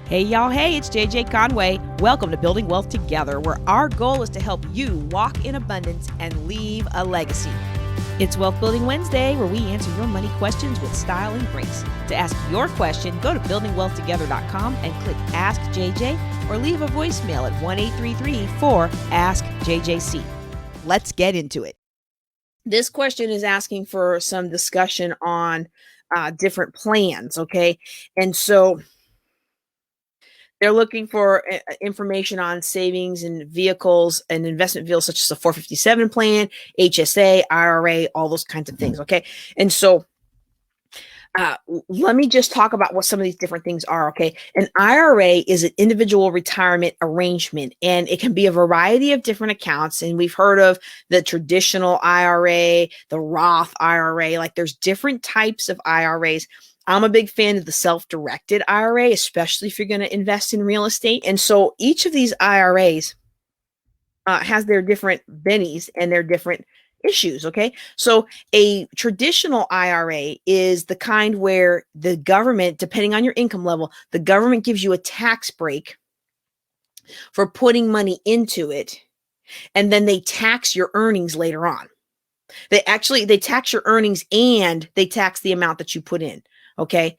Hey y'all, hey, it's JJ Conway. Welcome to Building Wealth Together, where our goal is to help you walk in abundance and leave a legacy. It's Wealth Building Wednesday, where we answer your money questions with style and grace. To ask your question, go to buildingwealthtogether.com and click Ask JJ or leave a voicemail at 1-833-4-ASK-JJC. Let's get into it. This question is asking for some discussion on different plans, okay? And so they're looking for information on savings and vehicles and investment vehicles such as a 457 plan, HSA, IRA, all those kinds of things. Okay. And so let me just talk about what some of these different things are. Okay. An IRA is an individual retirement arrangement, and it can be a variety of different accounts. And we've heard of the traditional IRA, the Roth IRA, like there's different types of IRAs. I'm a big fan of the self-directed IRA, especially if you're going to invest in real estate. And so each of these IRAs has their different bennies and their different issues. Okay. So a traditional IRA is the kind where the government, depending on your income level, the government gives you a tax break for putting money into it. And then they tax your earnings later on. They tax your earnings and they tax the amount that you put in. Okay.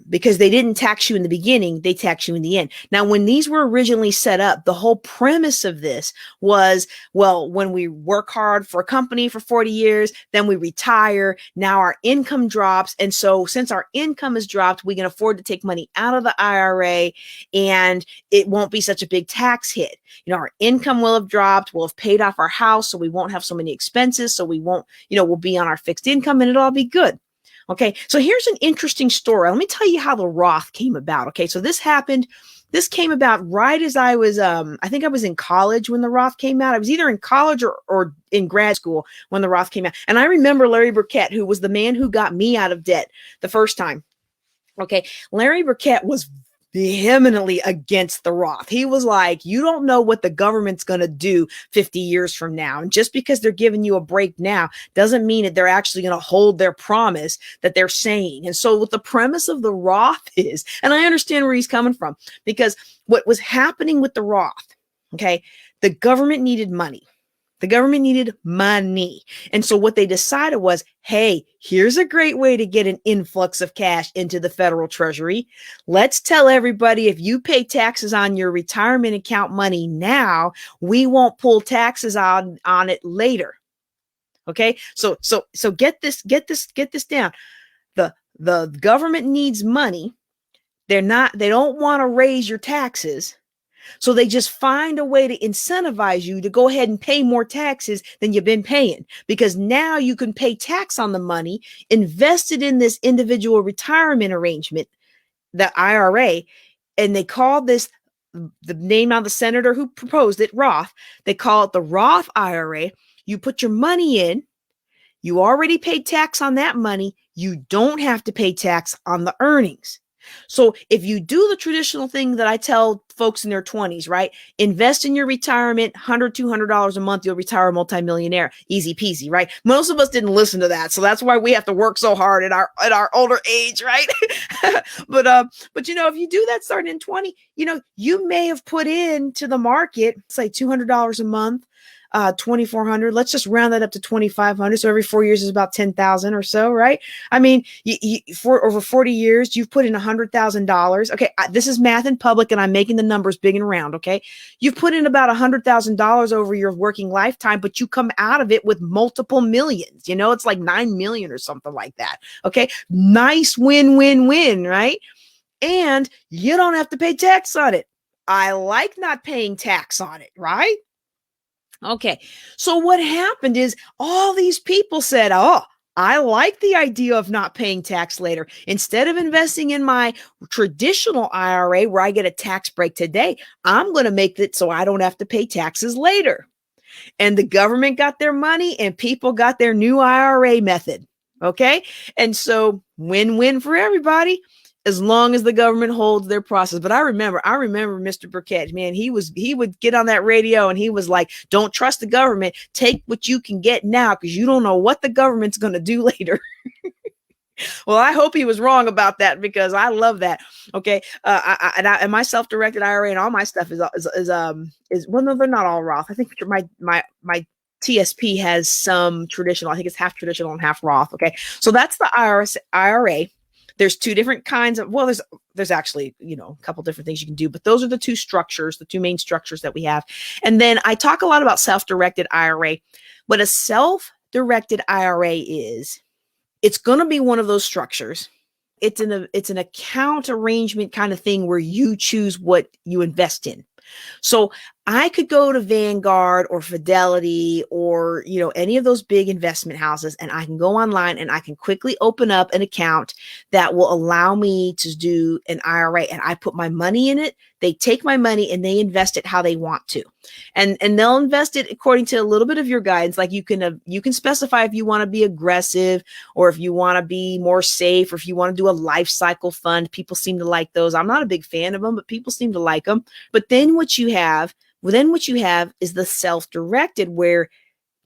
Because they didn't tax you in the beginning, they tax you in the end. Now, when these were originally set up, the whole premise of this was, well, when we work hard for a company for 40 years, then we retire. Now our income drops. And so since our income has dropped, we can afford to take money out of the IRA and it won't be such a big tax hit. You know, our income will have dropped. We'll have paid off our house. So we won't have so many expenses. So we won't, we'll be on our fixed income and it'll all be good. Okay, so here's an interesting story. Let me tell you how the Roth came about. Okay, so this came about right as I was, I think I was in college when the Roth came out. I was either in college or in grad school when the Roth came out. And I remember Larry Burkett, who was the man who got me out of debt the first time. Okay, Larry Burkett was vehemently against the Roth. He was like, you don't know what the government's going to do 50 years from now. And just because they're giving you a break now doesn't mean that they're actually going to hold their promise that they're saying. And so what the premise of the Roth is, and I understand where he's coming from, because what was happening with the Roth, okay, the government needed money. The government needed money. And so what they decided was, hey, here's a great way to get an influx of cash into the federal treasury. Let's tell everybody, if you pay taxes on your retirement account money now, we won't pull taxes on it later. Okay. So get this down. The government needs money. They don't want to raise your taxes. So they just find a way to incentivize you to go ahead and pay more taxes than you've been paying, because now you can pay tax on the money invested in this individual retirement arrangement, the IRA. And they call this, the name of the senator who proposed it, Roth. They call it the Roth IRA. You put your money in, you already paid tax on that money. You don't have to pay tax on the earnings. So if you do the traditional thing that I tell folks in their 20s, right? Invest in your retirement, $100, $200 a month, you'll retire a multimillionaire. Easy peasy, right? Most of us didn't listen to that. So that's why we have to work so hard at our older age, right? But if you do that starting in 20, you may have put into the market, say $200 a month. 2,400. Let's just round that up to 2,500. So every 4 years is about 10,000 or so, right? I mean, for over 40 years, you've put in $100,000. Okay, this is math in public, and I'm making the numbers big and round. Okay, you've put in about $100,000 over your working lifetime, but you come out of it with multiple millions. It's like 9 million or something like that. Okay, nice win, right? And you don't have to pay tax on it. I like not paying tax on it, right? Okay, so what happened is all these people said, oh, I like the idea of not paying tax later. Instead of investing in my traditional IRA where I get a tax break today, I'm going to make it so I don't have to pay taxes later. And the government got their money and people got their new IRA method. Okay, and so win-win for everybody, as long as the government holds their process. But I remember Mr. Burkett, man, he would get on that radio and he was like, don't trust the government. Take what you can get now, because you don't know what the government's going to do later. Well, I hope he was wrong about that because I love that. Okay, and my self-directed IRA and all my stuff is well, no, they're not all Roth. I think my TSP has some traditional. I think it's half traditional and half Roth. Okay, so that's the IRA. There's two different kinds of. Well, there's actually a couple different things you can do, but those are the two structures, the two main structures that we have. And then I talk a lot about self-directed IRA. What a self-directed IRA is, it's going to be one of those structures. It's an account arrangement kind of thing where you choose what you invest in. So I could go to Vanguard or Fidelity or, any of those big investment houses, and I can go online and I can quickly open up an account that will allow me to do an IRA, and I put my money in it. They take my money and they invest it how they want to. And they'll invest it according to a little bit of your guidance. Like you can specify if you want to be aggressive or if you want to be more safe or if you want to do a life cycle fund. People seem to like those. I'm not a big fan of them, but people seem to like them. But then what you have is the self-directed, where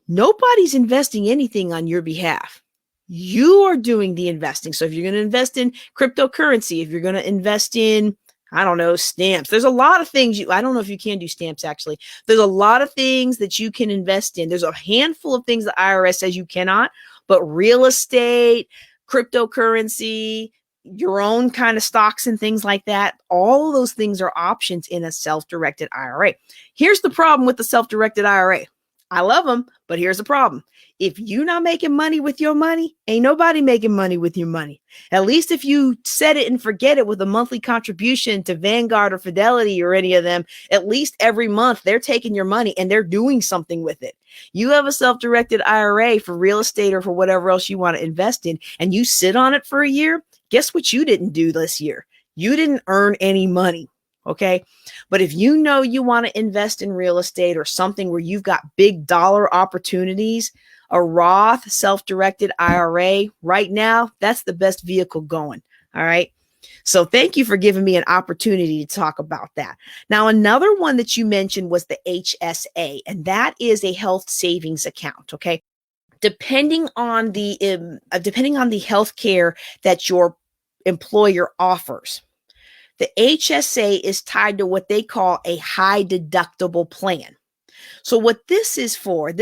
nobody's investing anything on your behalf. You are doing the investing. So if you're going to invest in cryptocurrency, if you're going to invest in, I don't know, stamps, there's a lot of things I don't know if you can do stamps actually. There's a lot of things that you can invest in. There's a handful of things the IRS says you cannot, but real estate, cryptocurrency, your own kind of stocks and things like that, all of those things are options in a self-directed IRA. Here's the problem with the self-directed IRA. I love them, but here's the problem. If you're not making money with your money, ain't nobody making money with your money. At least if you set it and forget it with a monthly contribution to Vanguard or Fidelity or any of them, at least every month they're taking your money and they're doing something with it. You have a self-directed IRA for real estate or for whatever else you want to invest in, and you sit on it for a year. Guess what you didn't do this year? You didn't earn any money. Okay. But if you want to invest in real estate or something where you've got big dollar opportunities, a Roth self-directed IRA right now, that's the best vehicle going. All right. So thank you for giving me an opportunity to talk about that. Now, another one that you mentioned was the HSA, and that is a health savings account. Okay. Depending on the health care that your employer offers, the HSA is tied to what they call a high deductible plan. So what this is for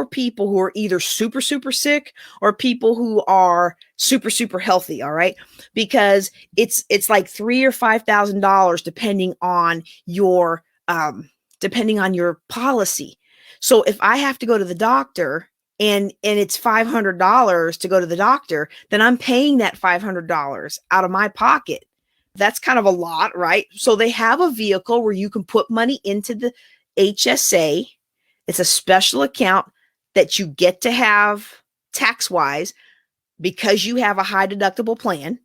people who are either super, super sick or people who are super, super healthy. All right. Because it's like $3,000 or $5,000 depending on your policy. So if I have to go to the doctor and it's $500 to go to the doctor, then I'm paying that $500 out of my pocket. That's kind of a lot, right? So they have a vehicle where you can put money into the HSA. It's a special account that you get to have tax-wise because you have a high deductible plan.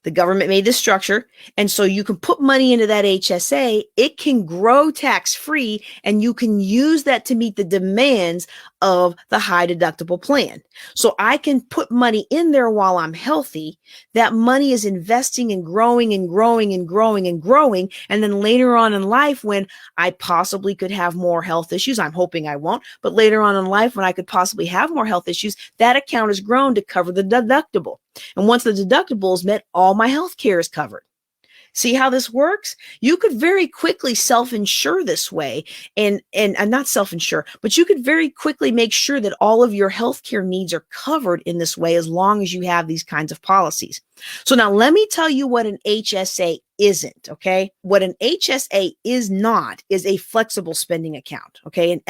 The government made this structure. And so you can put money into that HSA. It can grow tax-free, and you can use that to meet the demands of the high deductible plan. So I can put money in there while I'm healthy. That money is investing and growing and growing and growing and growing. And then later on in life, when I possibly could have more health issues, I'm hoping I won't, but later on in life, when I could possibly have more health issues, that account has grown to cover the deductible. And once the deductible is met, all my health care is covered. See how this works? You could very quickly self-insure this way and not self-insure, but you could very quickly make sure that all of your healthcare needs are covered in this way as long as you have these kinds of policies. So now let me tell you what an HSA isn't, okay? What an HSA is not is a flexible spending account, okay? An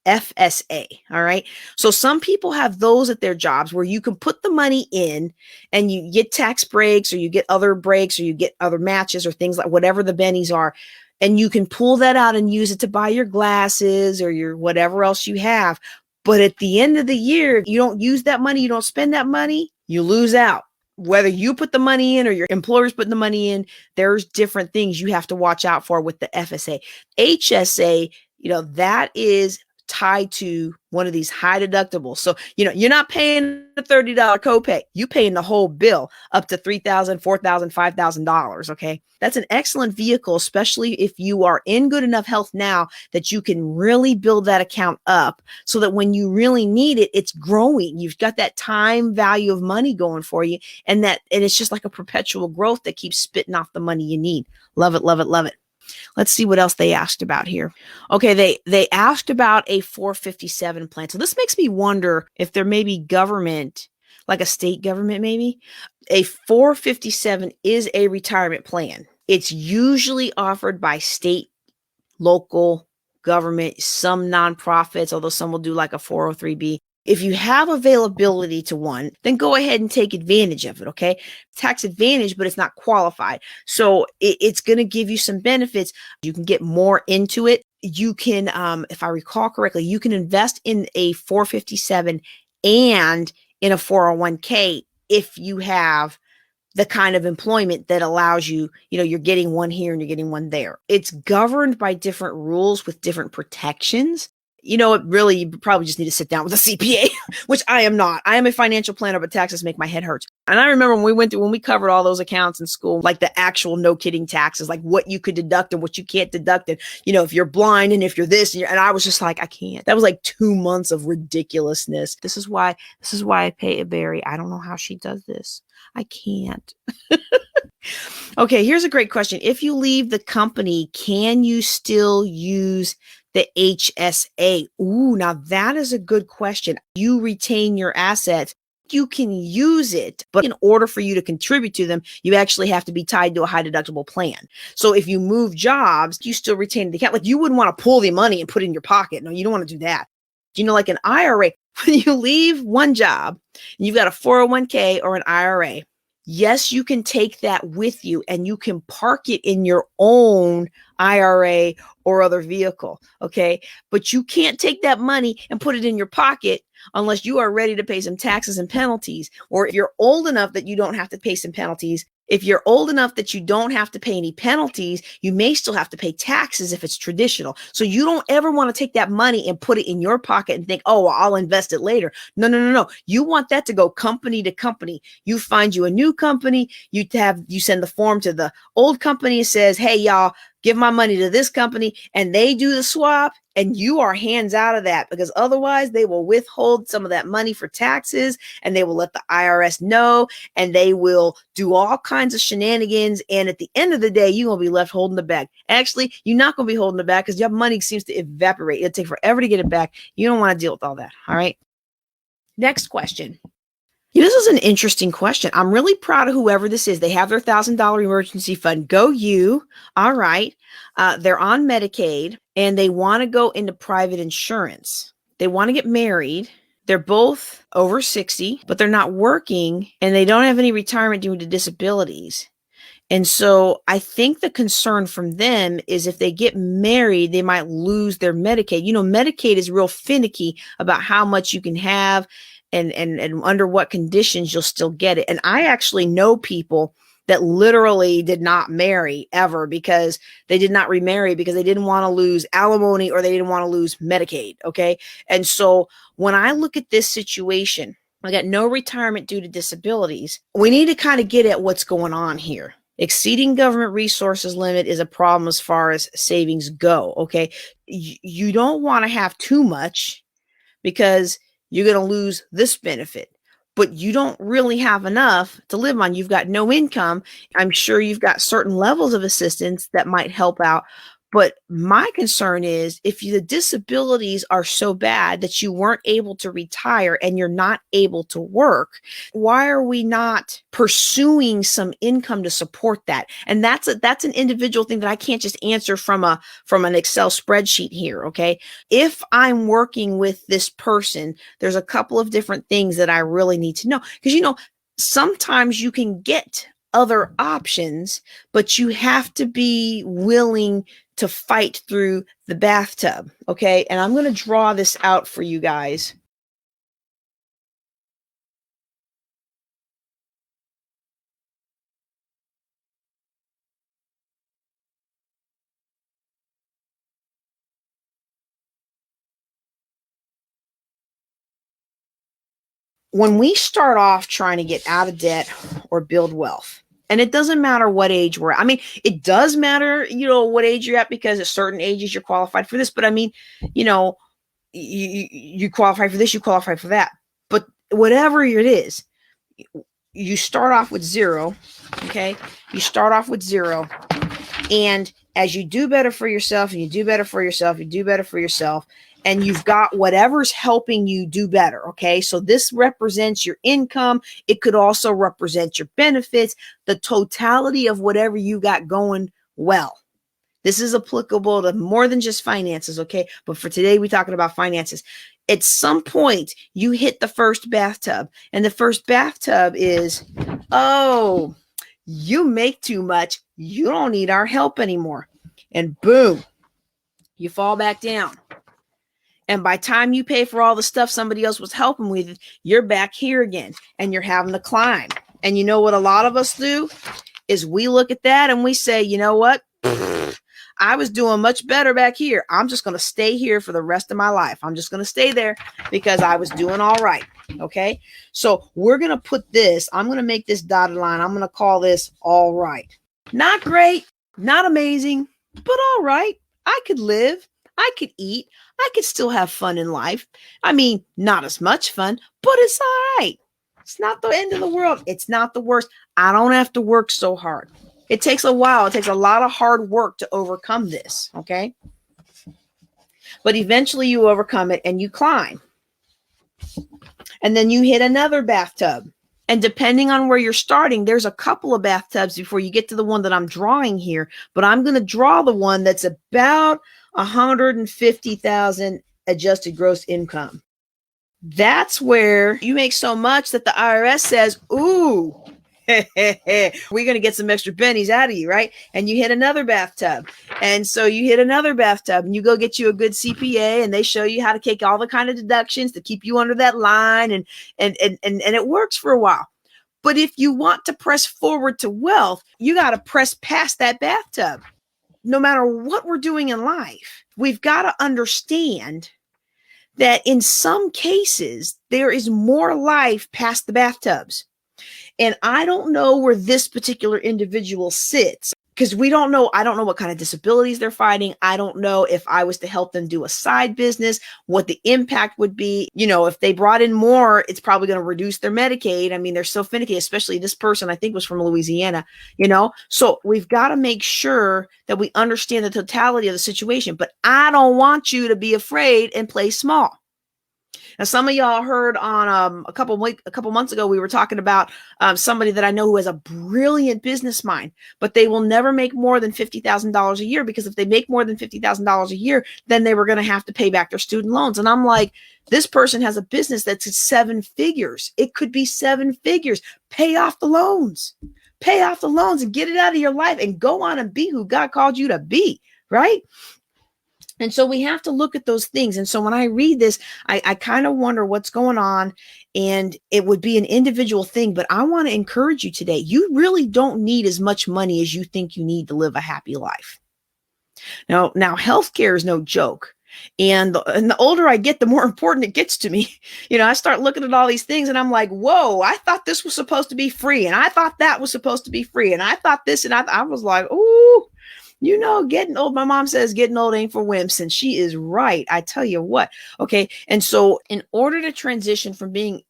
FSA. All right. So some people have those at their jobs where you can put the money in and you get tax breaks or you get other breaks or you get other matches or things like whatever the bennies are. And you can pull that out and use it to buy your glasses or your whatever else you have. But at the end of the year, you don't use that money, you don't spend that money, you lose out. Whether you put the money in or your employer's putting the money in, there's different things you have to watch out for with the FSA. HSA, that is tied to one of these high deductibles. So, you're not paying the $30 copay. You paying the whole bill up to $3,000, $4,000, $5,000. Okay. That's an excellent vehicle, especially if you are in good enough health now that you can really build that account up so that when you really need it, it's growing. You've got that time value of money going for you. And it's just like a perpetual growth that keeps spitting off the money you need. Love it, love it, love it. Let's see what else they asked about here. Okay, they asked about a 457 plan. So this makes me wonder if there may be government, like a state government maybe. A 457 is a retirement plan. It's usually offered by state, local government, some nonprofits, although some will do like a 403B. If you have availability to one, then go ahead and take advantage of it, okay? Tax advantage, but it's not qualified. So it's going to give you some benefits. You can get more into it. You can, if I recall correctly, you can invest in a 457 and in a 401k if you have the kind of employment that allows you, you're getting one here and you're getting one there. It's governed by different rules with different protections. It really, you probably just need to sit down with a CPA, which I am not. I am a financial planner, but taxes make my head hurt. And I remember when we covered all those accounts in school, like the actual no kidding taxes, like what you could deduct and what you can't deduct. And, if you're blind and if you're this, and I was just like, I can't. That was like 2 months of ridiculousness. This is why I pay a Barry. I don't know how she does this. I can't. Okay, here's a great question. If you leave the company, can you still use the HSA? Ooh, now that is a good question. You retain your assets. You can use it, but in order for you to contribute to them, you actually have to be tied to a high deductible plan. So if you move jobs, you still retain the account. Like, you wouldn't want to pull the money and put it in your pocket. No, you don't want to do that. Like an IRA, when you leave one job and you've got a 401k or an IRA, yes, you can take that with you and you can park it in your own IRA or other vehicle. Okay. But you can't take that money and put it in your pocket unless you are ready to pay some taxes and penalties, or if you're old enough that you don't have to pay some penalties. If you're old enough that you don't have to pay any penalties, you may still have to pay taxes if it's traditional. So you don't ever want to take that money and put it in your pocket and think, oh, well, I'll invest it later. No, no, no, no. You want that to go company to company. You find you a new company, you send the form to the old company. It says, hey, y'all, give my money to this company, and they do the swap, and you are hands out of that, because otherwise they will withhold some of that money for taxes, and they will let the IRS know, and they will do all kinds of shenanigans. And at the end of the day, you're going to be left holding the bag. Actually, you're not going to be holding the bag because your money seems to evaporate. It'll take forever to get it back. You don't want to deal with all that. All right. Next question. This is an interesting question. I'm really proud of whoever this is. They have their $1,000 emergency fund. Go you. All right. They're on Medicaid and they want to go into private insurance. They want to get married. They're both over 60, but they're not working and they don't have any retirement due to disabilities. And so I think the concern from them is if they get married, they might lose their Medicaid. Medicaid is real finicky about how much you can have and under what conditions you'll still get it. And I actually know people that literally did not marry ever because they did not remarry because they didn't want to lose alimony or they didn't want to lose Medicaid. Okay. And so when I look at this situation, I got no retirement due to disabilities. We need to kind of get at what's going on here. Exceeding government resources limit is a problem as far as savings go. Okay. You don't want to have too much because you're going to lose this benefit, but you don't really have enough to live on. You've got no income. I'm sure you've got certain levels of assistance that might help out. But my concern is if the disabilities are so bad that you weren't able to retire and you're not able to work, why are we not pursuing some income to support that? And that's an individual thing that I can't just answer from an Excel spreadsheet here. Okay. If I'm working with this person, there's a couple of different things that I really need to know, because sometimes you can get other options, but you have to be willing to fight through the bathtub. Okay. And I'm going to draw this out for you guys. when we start off trying to get out of debt or build wealth, and it doesn't matter what age we're at. I mean, it does matter, what age you're at, because at certain ages you're qualified for this. But I mean, you qualify for this, you qualify for that. But whatever it is, you start off with zero. Okay. You start off with zero. And as you do better for yourself, and you do better for yourself, you do better for yourself, and you've got whatever's helping you do better. Okay. So this represents your income. It could also represent your benefits, the totality of whatever you got going well. This is applicable to more than just finances. Okay. But for today, we're talking about finances. At some point, you hit the first bathtub, and the first bathtub is, oh, you make too much. You don't need our help anymore. And boom, you fall back down. And by the time you pay for all the stuff somebody else was helping with, you're back here again, and you're having to climb. And you know what a lot of us do is we look at that and we say, you know what? I was doing much better back here. I'm just going to stay here for the rest of my life. I'm just going to stay there because I was doing all right. Okay. So we're going to put this, I'm going to make this dotted line. I'm going to call this all right. Not great, not amazing, but all right. I could live. I could eat. I could still have fun in life. I mean, not as much fun, but it's all right. It's not the end of the world. It's not the worst. I don't have to work so hard. It takes a while. It takes a lot of hard work to overcome this. Okay. But eventually you overcome it and you climb. And then you hit another bathtub. And depending on where you're starting, there's a couple of bathtubs before you get to the one that I'm drawing here. But I'm going to draw the one that's about 150,000 adjusted gross income. That's where you make so much that the IRS says, ooh, we're going to get some extra pennies out of you, right? And you hit another bathtub. And so you hit another bathtub and you go get you a good CPA, and they show you how to take all the kind of deductions to keep you under that line. And it works for a while. But if you want to press forward to wealth, you got to press past that bathtub. No matter what we're doing in life, we've got to understand that in some cases, there is more life past the bathtubs. And I don't know where this particular individual sits, because we don't know. I don't know what kind of disabilities they're fighting. I don't know if I was to help them do a side business, what the impact would be. If they brought in more, it's probably going to reduce their Medicaid. I mean, they're so finicky, especially this person, I think, was from Louisiana, So we've got to make sure that we understand the totality of the situation. But I don't want you to be afraid and play small. Now, some of y'all heard on a couple months ago, we were talking about somebody that I know who has a brilliant business mind, but they will never make more than $50,000 a year, because if they make more than $50,000 a year, then they were going to have to pay back their student loans. And I'm like, this person has a business that's 7 figures. It could be 7 figures. Pay off the loans. Pay off the loans and get it out of your life and go on and be who God called you to be, right? And so we have to look at those things. And so when I read this, I kind of wonder what's going on, and it would be an individual thing. But I want to encourage you today. You really don't need as much money as you think you need to live a happy life. Now healthcare is no joke. And the older I get, the more important it gets to me. I start looking at all these things and I'm like, whoa, I thought this was supposed to be free. And I thought that was supposed to be free. And I thought this, and I was like, ooh. Getting old, my mom says getting old ain't for wimps, and she is right. I tell you what. Okay. And so in order to transition from being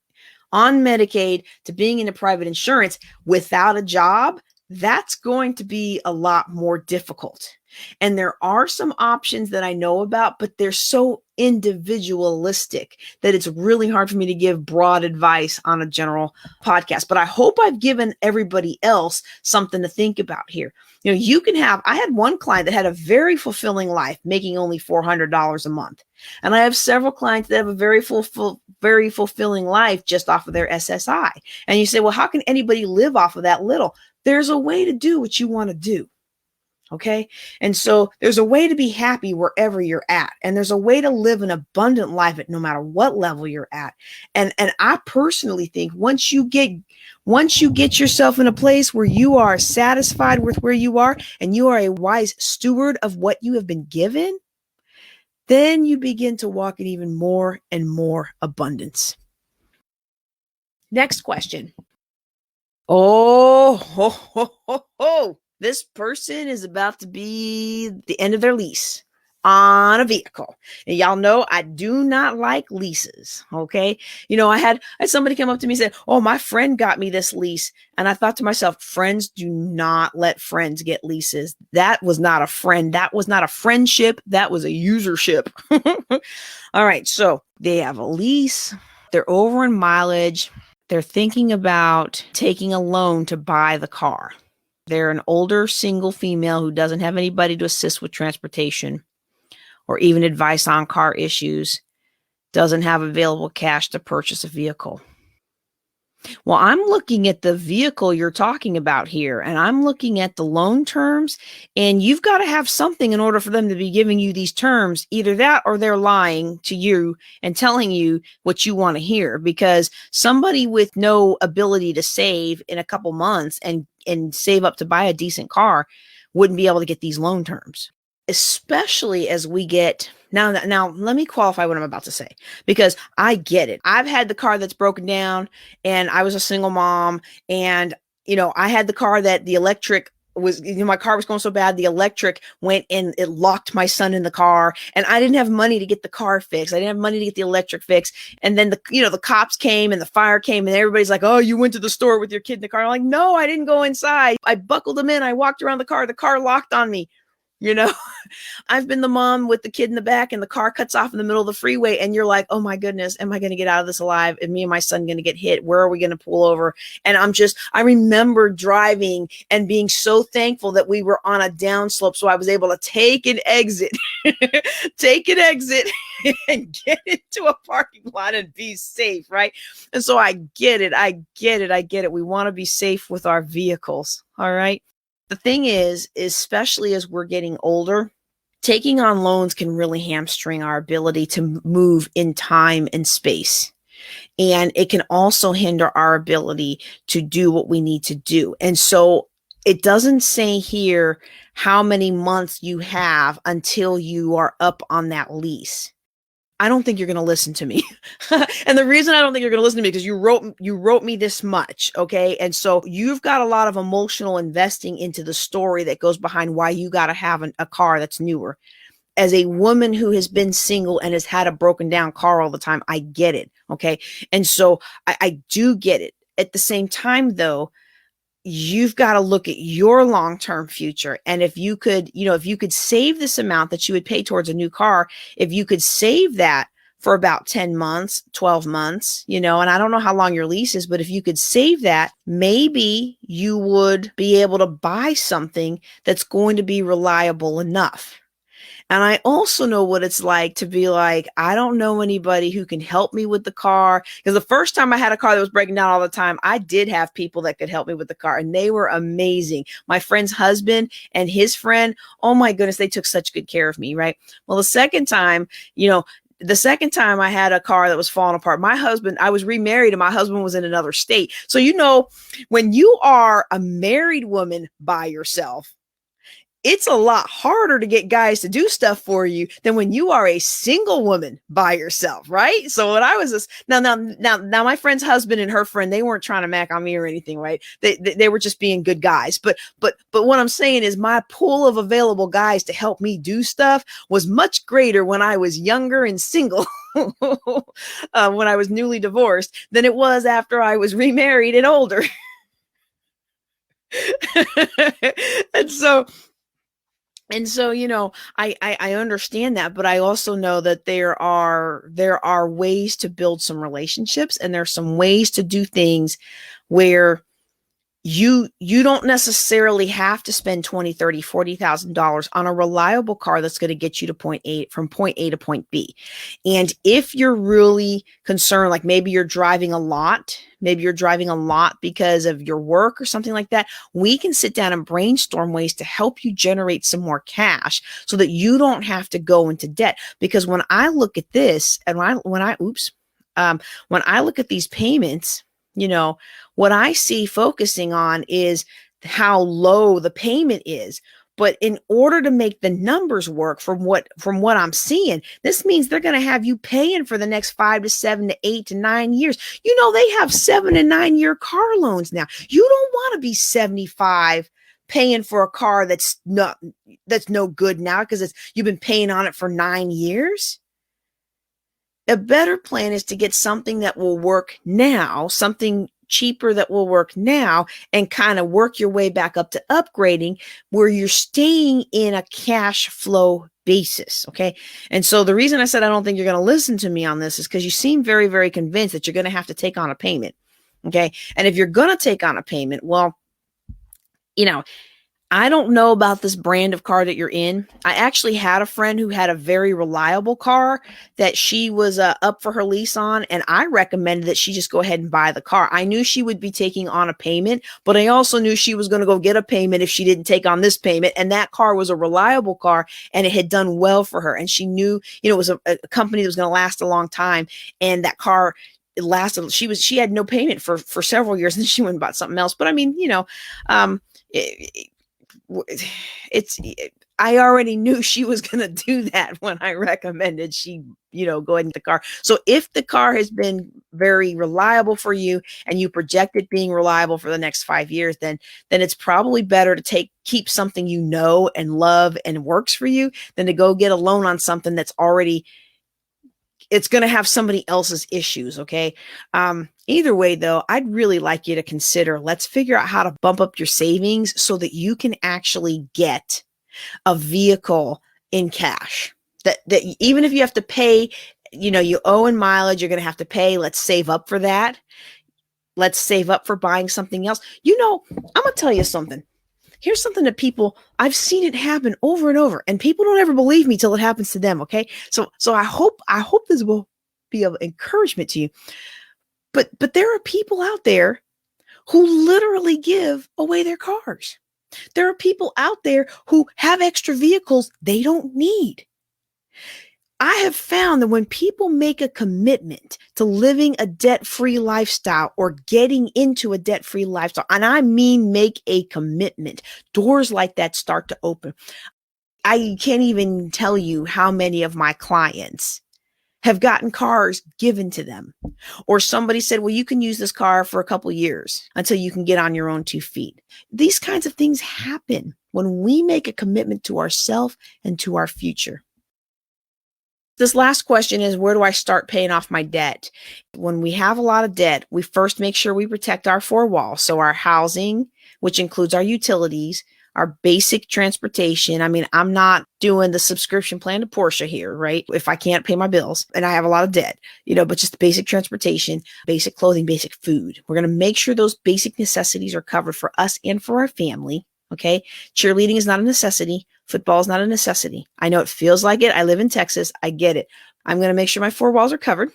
on Medicaid to being into private insurance without a job, that's going to be a lot more difficult. And there are some options that I know about, but they're so individualistic that it's really hard for me to give broad advice on a general podcast. But I hope I've given everybody else something to think about here. I had one client that had a very fulfilling life, making only $400 a month. And I have several clients that have a very fulfilling life just off of their SSI. And you say, well, how can anybody live off of that little? There's a way to do what you want to do. Okay. And so there's a way to be happy wherever you're at. And there's a way to live an abundant life at no matter what level you're at. And I personally think once you get yourself in a place where you are satisfied with where you are and you are a wise steward of what you have been given, then you begin to walk in even more and more abundance. Next question. Oh, this person is about to be the end of their lease on a vehicle. And y'all know I do not like leases. Okay. I had somebody come up to me and said, "Oh, my friend got me this lease." And I thought to myself, friends do not let friends get leases. That was not a friend. That was not a friendship. That was a usership. All right. So they have a lease. They're over in mileage. They're thinking about taking a loan to buy the car. They're an older single female who doesn't have anybody to assist with transportation or even advice on car issues, doesn't have available cash to purchase a vehicle. Well, I'm looking at the vehicle you're talking about here, and I'm looking at the loan terms, and you've got to have something in order for them to be giving you these terms. Either that or they're lying to you and telling you what you want to hear, because somebody with no ability to save in a couple months and save up to buy a decent car wouldn't be able to get these loan terms. Especially as we get now, let me qualify what I'm about to say, because I get it. I've had the car that's broken down, and I was a single mom, and I had the car that the electric was, my car was going so bad, the electric went and it locked my son in the car, and I didn't have money to get the car fixed. I didn't have money to get the electric fixed. And then the cops came and the fire came, and everybody's like, "Oh, you went to the store with your kid in the car." I'm like, "No, I didn't go inside. I buckled him in. I walked around the car locked on me." I've been the mom with the kid in the back and the car cuts off in the middle of the freeway, and you're like, "Oh my goodness, am I going to get out of this alive? And me and my son going to get hit? Where are we going to pull over?" And I remember driving and being so thankful that we were on a downslope. So I was able to take an exit, and get into a parking lot and be safe. Right. And so I get it. We want to be safe with our vehicles. All right. The thing is, especially as we're getting older, taking on loans can really hamstring our ability to move in time and space. And it can also hinder our ability to do what we need to do. And so it doesn't say here how many months you have until you are up on that lease. I don't think you're going to listen to me. And the reason I don't think you're going to listen to me, because you wrote me this much. Okay. And so you've got a lot of emotional investing into the story that goes behind why you got to have a car that's newer. As a woman who has been single and has had a broken down car all the time, I get it. Okay. And so I do get it. At the same time, though, you've got to look at your long-term future. And if you could save this amount that you would pay towards a new car, if you could save that for about 10 months, 12 months, and I don't know how long your lease is, but if you could save that, maybe you would be able to buy something that's going to be reliable enough. And I also know what it's like to be like, I don't know anybody who can help me with the car. Because the first time I had a car that was breaking down all the time, I did have people that could help me with the car, and they were amazing. My friend's husband and his friend, oh my goodness, they took such good care of me, right? Well, the second time I had a car that was falling apart, I was remarried and my husband was in another state. So, when you are a married woman by yourself, it's a lot harder to get guys to do stuff for you than when you are a single woman by yourself, right? So when I was now my friend's husband and her friend, they weren't trying to mac on me or anything, right? They were just being good guys. But what I'm saying is my pool of available guys to help me do stuff was much greater when I was younger and single, when I was newly divorced, than it was after I was remarried and older. And so, I understand that, but I also know that there are ways to build some relationships, and there's some ways to do things where you don't necessarily have to spend $20,000, $30,000, $40,000 on a reliable car that's going to get you to from point A to point B. And if you're really concerned, like maybe you're driving a lot because of your work or something like that, we can sit down and brainstorm ways to help you generate some more cash so that you don't have to go into debt. Because when I look at this, and when I look at these payments, what I see focusing on is how low the payment is. But in order to make the numbers work from what I'm seeing, this means they're going to have you paying for the next 5 to 7 to 8 to 9 years. They have 7 and 9 year car loans now. You don't want to be 75 paying for a car that's no good now because you've been paying on it for 9 years. A better plan is to get something that will work now, something cheaper that will work now, and kind of work your way back up to upgrading where you're staying in a cash flow basis. Okay. And so the reason I said I don't think you're going to listen to me on this is because you seem very, very convinced that you're going to have to take on a payment. Okay. And if you're going to take on a payment, well, I don't know about this brand of car that you're in. I actually had a friend who had a very reliable car that she was up for her lease on, and I recommended that she just go ahead and buy the car. I knew she would be taking on a payment, but I also knew she was going to go get a payment if she didn't take on this payment, and that car was a reliable car, and it had done well for her, and she knew, it was a company that was going to last a long time, and that car it lasted. She had no payment for several years, and then she went and bought something else. But I mean, I already knew she was going to do that when I recommended she, go ahead and get the car. So if the car has been very reliable for you and you project it being reliable for the next 5 years, then it's probably better to keep something and love and works for you than to go get a loan on something that's already, it's going to have somebody else's issues. Okay. Either way though, I'd really like you to consider, let's figure out how to bump up your savings so that you can actually get a vehicle in cash that even if you have to pay, you owe in mileage, you're going to have to pay. Let's save up for that. Let's save up for buying something else. I'm going to tell you something. Here's something that I've seen it happen over and over, and people don't ever believe me till it happens to them. Okay. So I hope this will be of encouragement to you, but there are people out there who literally give away their cars. There are people out there who have extra vehicles they don't need. I have found that when people make a commitment to living a debt-free lifestyle or getting into a debt-free lifestyle, and I mean make a commitment, doors like that start to open. I can't even tell you how many of my clients have gotten cars given to them, or somebody said, well, you can use this car for a couple years until you can get on your own 2 feet. These kinds of things happen when we make a commitment to ourselves and to our future. This last question is, where do I start paying off my debt? When we have a lot of debt, we first make sure we protect our 4 walls. So our housing, which includes our utilities, our basic transportation. I mean, I'm not doing the subscription plan to Porsche here, right? If I can't pay my bills and I have a lot of debt, but just the basic transportation, basic clothing, basic food. We're going to make sure those basic necessities are covered for us and for our family. Okay. Cheerleading is not a necessity. Football is not a necessity. I know it feels like it. I live in Texas. I get it. I'm going to make sure my 4 walls are covered.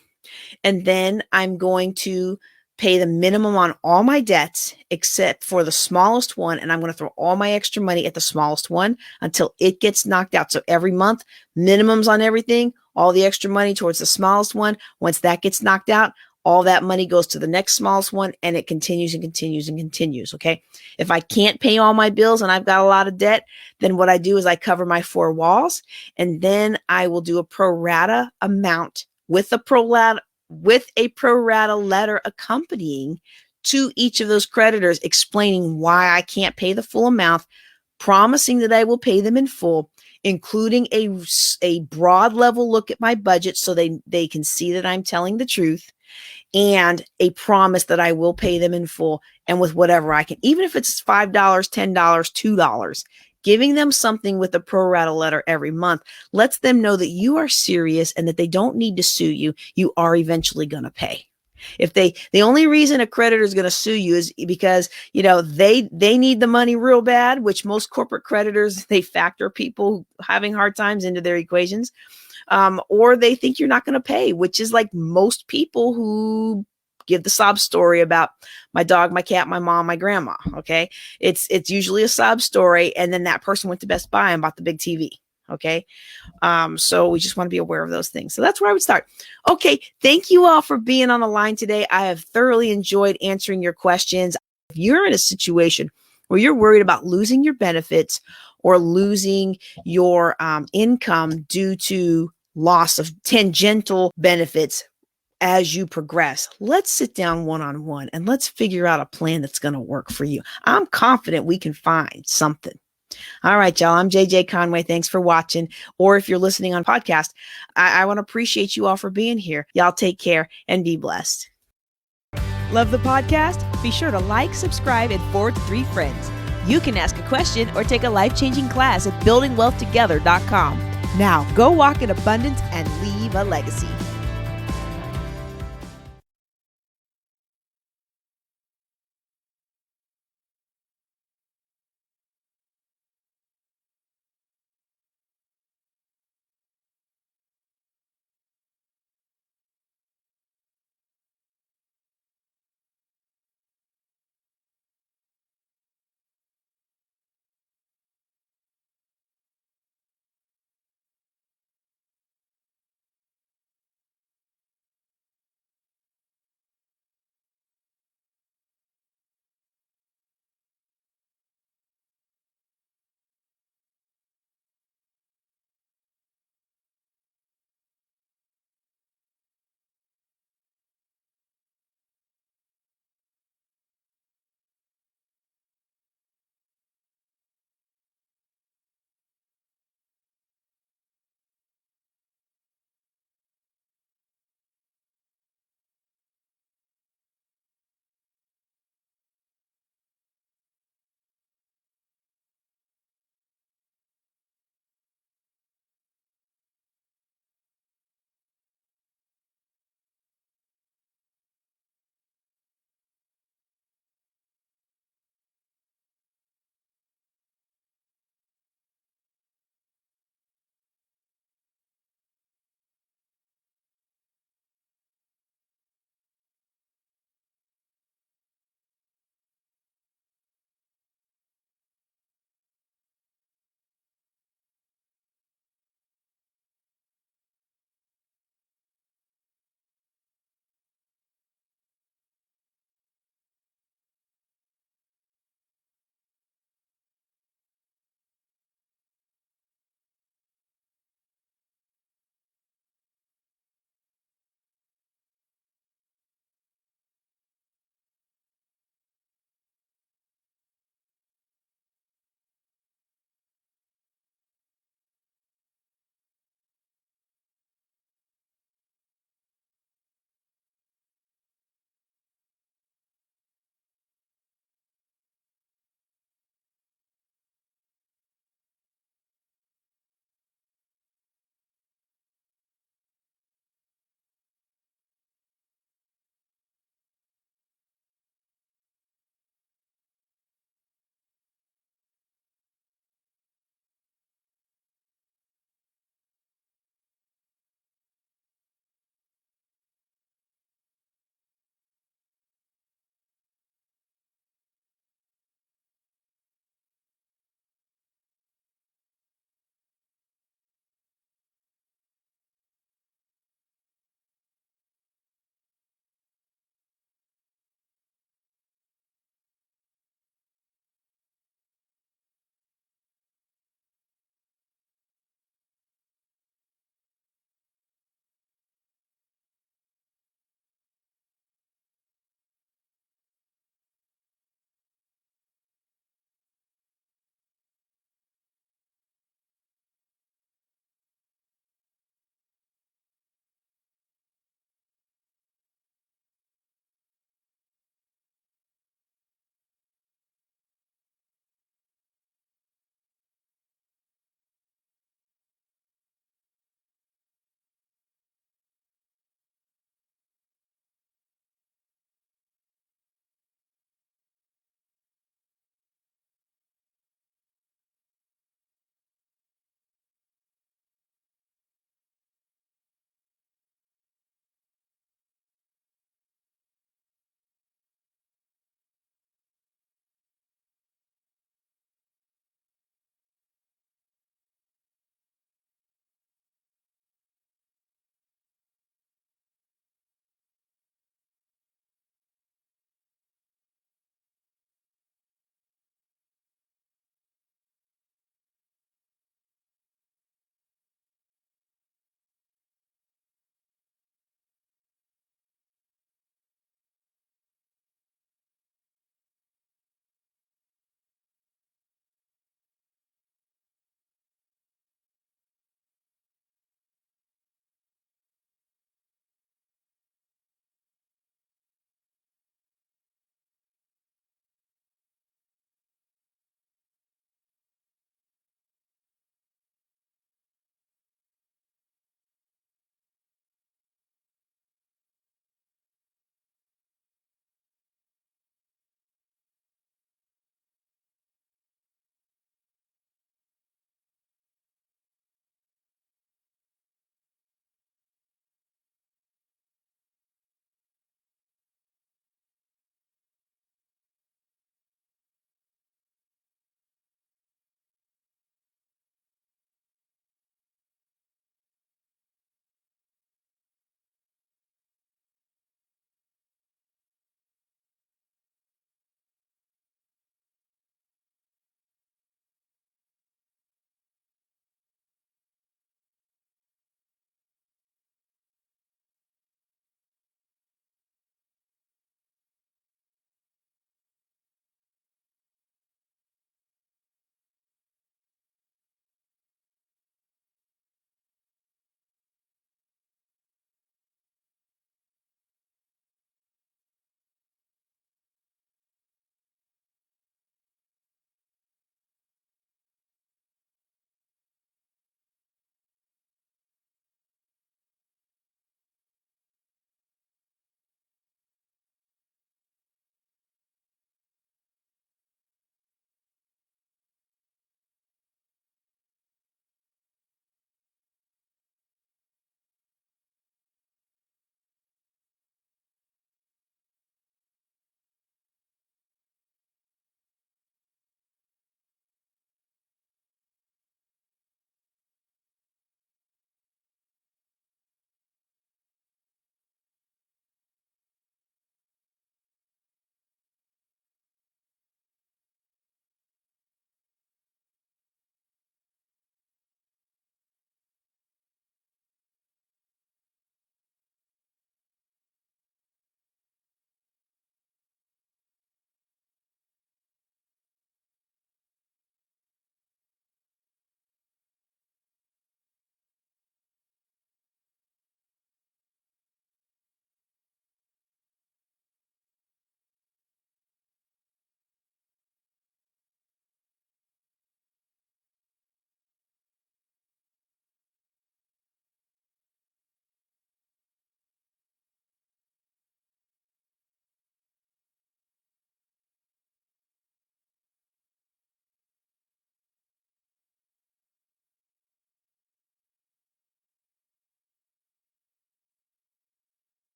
And then I'm going to pay the minimum on all my debts except for the smallest one. And I'm going to throw all my extra money at the smallest one until it gets knocked out. So every month, minimums on everything, all the extra money towards the smallest one. Once that gets knocked out, all that money goes to the next smallest one, and it continues and continues and continues. Okay. If I can't pay all my bills and I've got a lot of debt, then what I do is I cover my 4 walls, and then I will do a pro rata amount with a pro rata letter accompanying to each of those creditors, explaining why I can't pay the full amount, promising that I will pay them in full, including a broad level look at my budget so they can see that I'm telling the truth, and a promise that I will pay them in full and with whatever I can, even if it's $5, $10, $2, giving them something with a pro rata letter every month lets them know that you are serious and that they don't need to sue you. You are eventually going to pay. The only reason a creditor is going to sue you is because, they need the money real bad, which most corporate creditors, they factor people having hard times into their equations. Or they think you're not going to pay, which is like most people who give the sob story about my dog, my cat, my mom, my grandma. Okay. It's usually a sob story. And then that person went to Best Buy and bought the big TV. Okay. So we just want to be aware of those things. So that's where I would start. Okay. Thank you all for being on the line today. I have thoroughly enjoyed answering your questions. If you're in a situation where you're worried about losing your benefits, or losing your income due to loss of tangential benefits as you progress. Let's sit down one-on-one and let's figure out a plan that's going to work for you. I'm confident we can find something. All right, y'all. I'm JJ Conway. Thanks for watching. Or if you're listening on podcast, I want to appreciate you all for being here. Y'all take care and be blessed. Love the podcast? Be sure to like, subscribe, and forward to 3 friends. You can ask a question or take a life-changing class at buildingwealthtogether.com. Now, go walk in abundance and leave a legacy.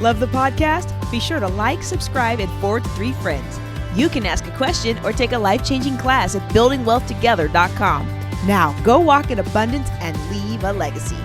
Love the podcast? Be sure to like, subscribe, and forward to 3 friends. You can ask a question or take a life-changing class at buildingwealthtogether.com. Now, go walk in abundance and leave a legacy.